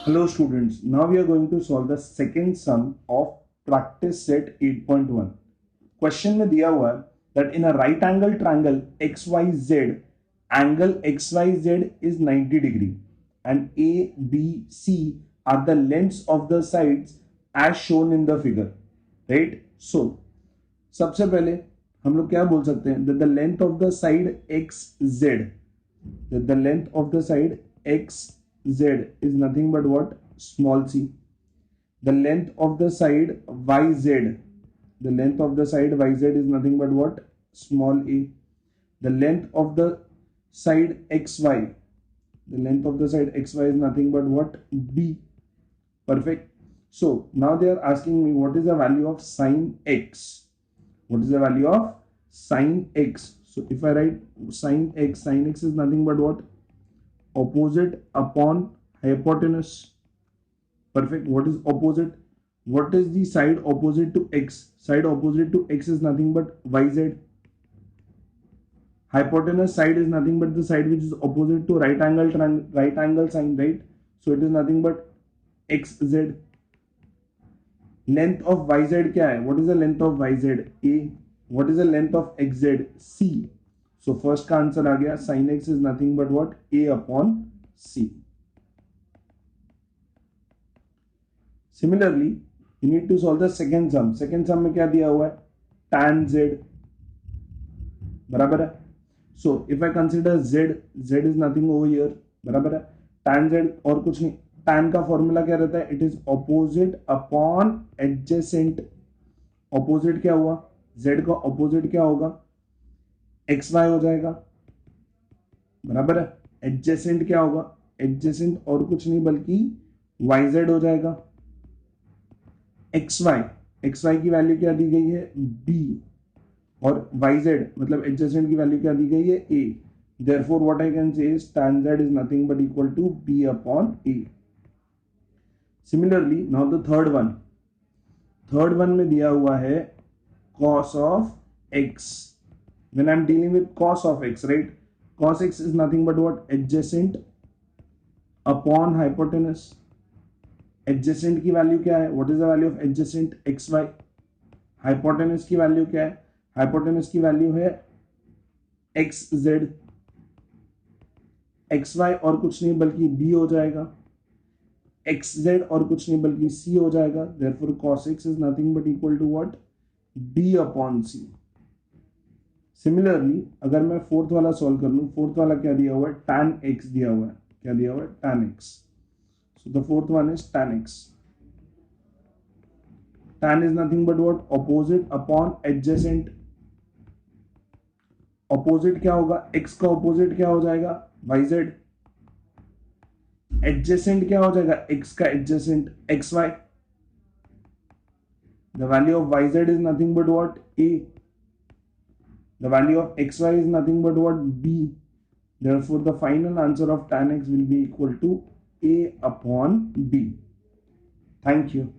Hello students, now we are going to solve the second sum of practice set 8.1. Question में दिया हुआ है that in a right angle triangle XYZ, angle XYZ is 90 degree and A, B, C are the lengths of the sides as shown in the figure. Right? So, सबसे पहले हम लोग क्या बोल सकते हैं that the length of the side XZ, that the length of the side XZ is nothing but what? Small c. The length of the side YZ, the length of the side YZ is nothing but what? Small a. The length of the side XY, the length of the side XY is nothing but what? B. Perfect. So now they are asking me what is the value of sine x. What is the value of sine x? So if I write sine x is nothing but what? Opposite upon hypotenuse. Perfect. What is opposite? What is the side opposite to x? Side opposite to x is nothing but yz. Hypotenuse side is nothing but the side which is opposite to right angle sine, right? So it is nothing but xz. Length of yz क्या है? What is the length of yz? A. What is the length of xz? C. So first का answer आ गया. Sin x is nothing but what? A upon C. Similarly, you need to solve the second sum. Second sum में क्या दिया हुआ है? Tan z. बराबर है. So if I consider z, z is nothing over here. बराबर है. Tan z और कुछ नहीं. Tan का फॉर्मूला क्या रहता है? It is opposite upon adjacent. Opposite क्या हुआ? Z का opposite क्या होगा? XY हो जाएगा. बराबर है. Adjacent क्या होगा? Adjacent और कुछ नहीं बल्कि YZ हो जाएगा. XY की वैल्यू क्या दी गई है? B. और YZ मतलब adjacent की वैल्यू क्या दी गई है? A. Therefore what I can say is tan Z is nothing but equal to B upon A. Similarly, now the third one. Third one में दिया हुआ है cos of x. When I'm dealing with cos of x, right? Cos x is nothing but what? Adjacent upon hypotenuse. Adjacent की value क्या है? What is the value of adjacent? xy. Hypotenuse की value क्या है? Hypotenuse की value है xz. xy और कुछ नहीं बल्कि b हो जाएगा. xz और कुछ नहीं बल्कि c हो जाएगा. Therefore cos x is nothing but equal to what? b upon c. Similarly अगर मैं फोर्थ वाला सॉल्व कर लूं, फोर्थ वाला क्या दिया हुआ है? tan x दिया हुआ है. क्या दिया हुआ है? tan x. So the fourth one is tan x. Tan is nothing but what? Opposite upon adjacent. Opposite क्या होगा? x का opposite क्या हो जाएगा? yz. Adjacent क्या हो जाएगा? x का adjacent xy. The value of yz is nothing but what? A. The value of xy is nothing but what? B. Therefore, the final answer of tan x will be equal to A upon B. Thank you.